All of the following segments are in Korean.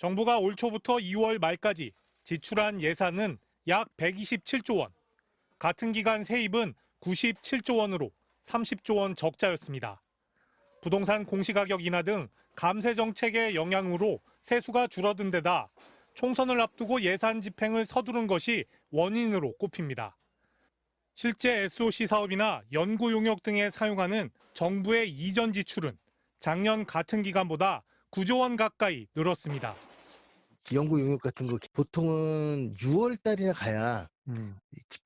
정부가 올 초부터 2월 말까지 지출한 예산은 약 127조 원, 같은 기간 세입은 97조 원으로 30조 원 적자였습니다. 부동산 공시가격 인하 등 감세 정책의 영향으로 세수가 줄어든 데다 총선을 앞두고 예산 집행을 서두른 것이 원인으로 꼽힙니다. 실제 SOC 사업이나 연구 용역 등에 사용하는 정부의 이전 지출은 작년 같은 기간보다 9조 원 가까이 늘었습니다. 연구 용역 같은 거 보통은 6월 달이나 가야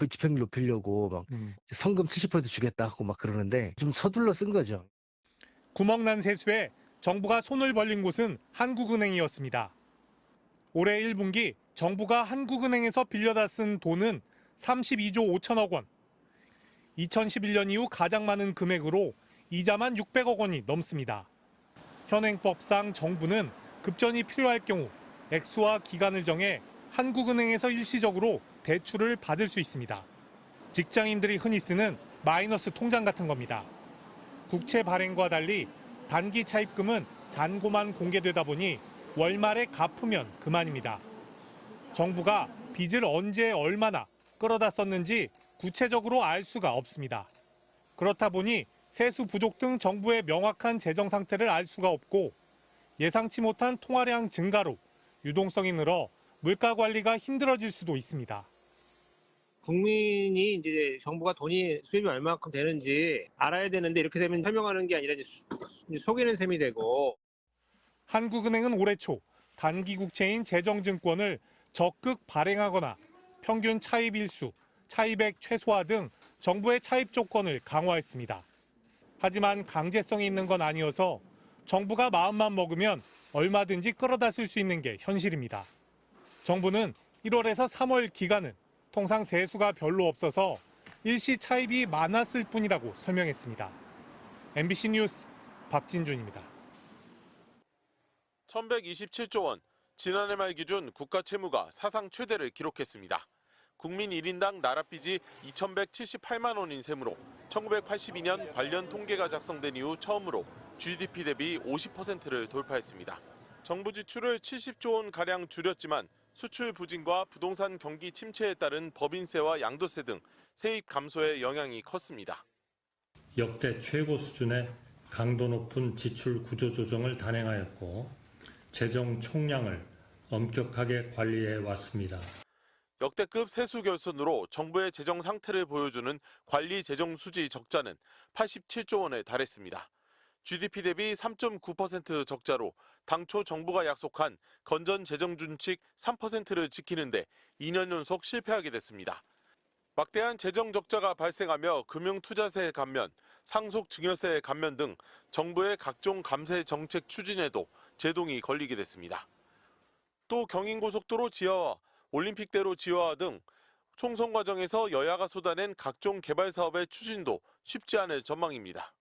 집행률 높이려고 막 성금 70% 주겠다 하고 막 그러는데 좀 서둘러 쓴 거죠. 구멍난 세수에 정부가 손을 벌린 곳은 한국은행이었습니다. 올해 1분기 정부가 한국은행에서 빌려다 쓴 돈은 32조 5천억 원. 2011년 이후 가장 많은 금액으로 이자만 600억 원이 넘습니다. 현행법상 정부는 급전이 필요할 경우 액수와 기간을 정해 한국은행에서 일시적으로 대출을 받을 수 있습니다. 직장인들이 흔히 쓰는 마이너스 통장 같은 겁니다. 국채 발행과 달리 단기 차입금은 잔고만 공개되다 보니 월말에 갚으면 그만입니다. 정부가 빚을 언제 얼마나 끌어다 썼는지 구체적으로 알 수가 없습니다. 그렇다 보니 세수 부족 등 정부의 명확한 재정 상태를 알 수가 없고 예상치 못한 통화량 증가로 유동성이 늘어 물가 관리가 힘들어질 수도 있습니다. 국민이 이제 정부가 돈이 수입이 얼마만큼 되는지 알아야 되는데 이렇게 되면 설명하는 게 아니라 이제 속이는 셈이 되고. 한국은행은 올해 초 단기 국채인 재정증권을 적극 발행하거나 평균 차입 일수, 차입액 최소화 등 정부의 차입 조건을 강화했습니다. 하지만 강제성이 있는 건 아니어서 정부가 마음만 먹으면 얼마든지 끌어다 쓸 수 있는 게 현실입니다. 정부는 1월에서 3월 기간은 통상 세수가 별로 없어서 일시 차입이 많았을 뿐이라고 설명했습니다. MBC 뉴스 박진준입니다. 1127조 원, 지난해 말 기준 국가 채무가 사상 최대를 기록했습니다. 국민 1인당 나랏빚이 2,178만 원인 셈으로 1982년 관련 통계가 작성된 이후 처음으로 GDP 대비 50%를 돌파했습니다. 정부 지출을 70조 원가량 줄였지만 수출 부진과 부동산 경기 침체에 따른 법인세와 양도세 등 세입 감소의 영향이 컸습니다. 역대 최고 수준의 강도 높은 지출 구조 조정을 단행하였고 재정 총량을 엄격하게 관리해 왔습니다. 역대급 세수 결손으로 정부의 재정 상태를 보여주는 관리 재정 수지 적자는 87조 원에 달했습니다. GDP 대비 3.9% 적자로 당초 정부가 약속한 건전 재정 준칙 3%를 지키는데 2년 연속 실패하게 됐습니다. 막대한 재정 적자가 발생하며 금융투자세 감면, 상속 증여세 감면 등 정부의 각종 감세 정책 추진에도 제동이 걸리게 됐습니다. 또 경인고속도로 지하화, 올림픽대로 지하화 등 총선 과정에서 여야가 쏟아낸 각종 개발 사업의 추진도 쉽지 않을 전망입니다.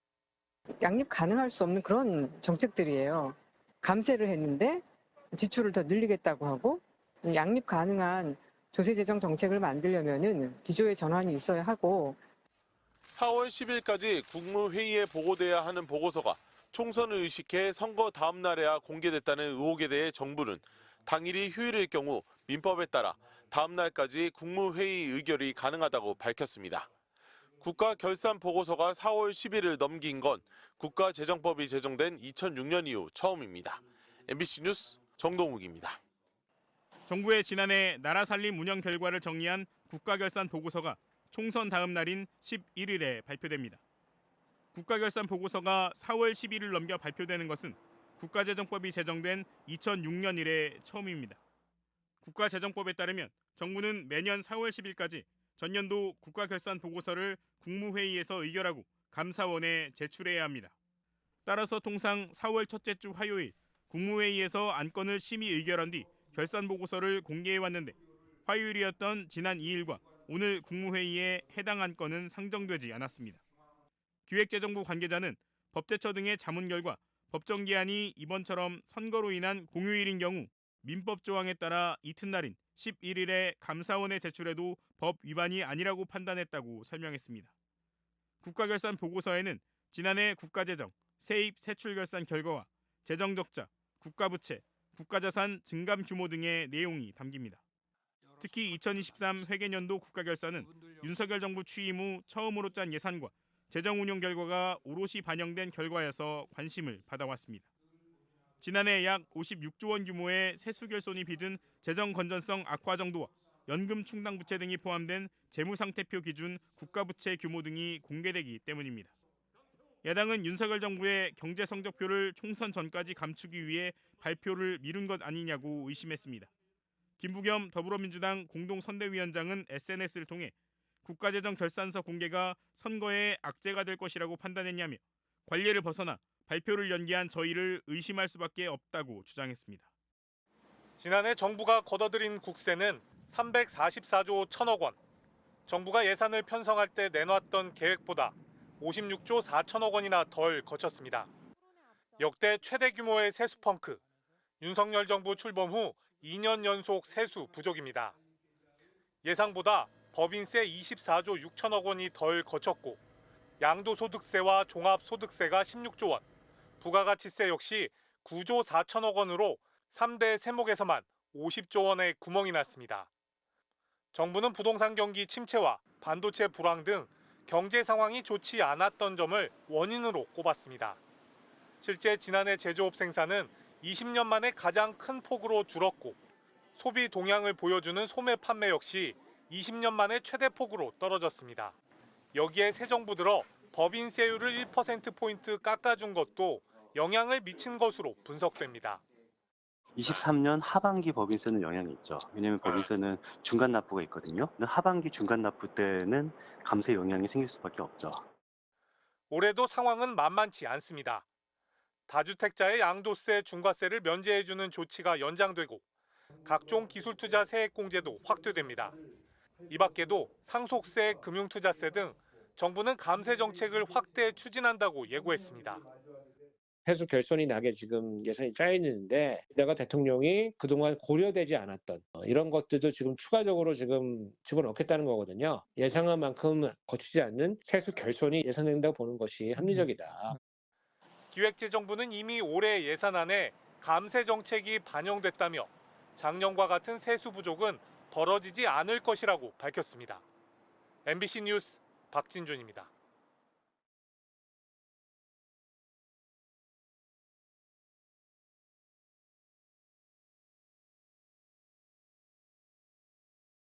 양립 가능할 수 없는 그런 정책들이에요. 감세를 했는데 지출을 더 늘리겠다고 하고 양립 가능한 조세재정 정책을 만들려면은 기조의 전환이 있어야 하고 4월 10일까지 국무회의에 보고돼야 하는 보고서가 총선을 의식해 선거 다음 날에야 공개됐다는 의혹에 대해 정부는 당일이 휴일일 경우 민법에 따라 다음 날까지 국무회의 의결이 가능하다고 밝혔습니다. 국가결산보고서가 4월 10일을 넘긴 건 국가재정법이 제정된 2006년 이후 처음입니다. MBC 뉴스 정동욱입니다. 정부의 지난해 나라 살림 운영 결과를 정리한 국가결산보고서가 총선 다음 날인 11일에 발표됩니다. 국가결산보고서가 4월 10일을 넘겨 발표되는 것은 국가재정법이 제정된 2006년 이래 처음입니다. 국가재정법에 따르면 정부는 매년 4월 10일까지 전년도 국가결산보고서를 국무회의에서 의결하고 감사원에 제출해야 합니다. 따라서 통상 4월 첫째 주 화요일 국무회의에서 안건을 심의 의결한 뒤 결산보고서를 공개해왔는데 화요일이었던 지난 2일과 오늘 국무회의에 해당 안건은 상정되지 않았습니다. 기획재정부 관계자는 법제처 등의 자문 결과 법정 기한이 이번처럼 선거로 인한 공휴일인 경우 민법 조항에 따라 이튿날인 11일에 감사원에 제출해도 법 위반이 아니라고 판단했다고 설명했습니다. 국가결산보고서에는 지난해 국가재정, 세입 세출결산 결과와 재정적자, 국가부채, 국가자산 증감 규모 등의 내용이 담깁니다. 특히 2023 회계년도 국가결산은 윤석열 정부 취임 후 처음으로 짠 예산과 재정 운용 결과가 오롯이 반영된 결과여서 관심을 받아왔습니다. 지난해 약 56조 원 규모의 세수 결손이 빚은 재정 건전성 악화 정도와 연금 충당 부채 등이 포함된 재무상태표 기준 국가부채 규모 등이 공개되기 때문입니다. 야당은 윤석열 정부의 경제 성적표를 총선 전까지 감추기 위해 발표를 미룬 것 아니냐고 의심했습니다. 김부겸 더불어민주당 공동선대위원장은 SNS를 통해 국가재정 결산서 공개가 선거에 악재가 될 것이라고 판단했냐며 관례를 벗어나 발표를 연기한 저희를 의심할 수밖에 없다고 주장했습니다. 지난해 정부가 걷어들인 국세는 344조 1천억 원. 정부가 예산을 편성할 때 내놨던 계획보다 56조 4천억 원이나 덜 거쳤습니다. 역대 최대 규모의 세수 펑크. 윤석열 정부 출범 후 2년 연속 세수 부족입니다. 예상보다 법인세 24조 6천억 원이 덜 거쳤고 양도소득세와 종합소득세가 16조 원, 부가가치세 역시 9조 4천억 원으로 3대 세목에서만 50조 원의 구멍이 났습니다. 정부는 부동산 경기 침체와 반도체 불황 등 경제 상황이 좋지 않았던 점을 원인으로 꼽았습니다. 실제 지난해 제조업 생산은 20년 만에 가장 큰 폭으로 줄었고 소비 동향을 보여주는 소매 판매 역시 20년 만에 최대 폭으로 떨어졌습니다. 여기에 새 정부 들어 법인세율을 1%포인트 깎아준 것도 영향을 미친 것으로 분석됩니다. 23년 하반기 법인세는 영향이 있죠. 왜냐하면 법인세는 중간 납부가 있거든요. 하반기 중간 납부 때는 감세 영향이 생길 수밖에 없죠. 올해도 상황은 만만치 않습니다. 다주택자의 양도세, 중과세를 면제해주는 조치가 연장되고 각종 기술투자 세액공제도 확대됩니다. 이 밖에도 상속세, 금융투자세 등 정부는 감세 정책을 확대 추진한다고 예고했습니다. 세수 결손이 나게 지금 예산이 짜여 있는데 내가 대통령이 그동안 고려되지 않았던 이런 것들도 지금 추가적으로 지금 집어넣겠다는 거거든요. 예상한 만큼 거치지 않는 세수 결손이 예상된다고 보는 것이 합리적이다. 기획재정부는 이미 올해 예산안에 감세 정책이 반영됐다며 작년과 같은 세수 부족은 벌어지지 않을 것이라고 밝혔습니다. MBC 뉴스 박진준입니다.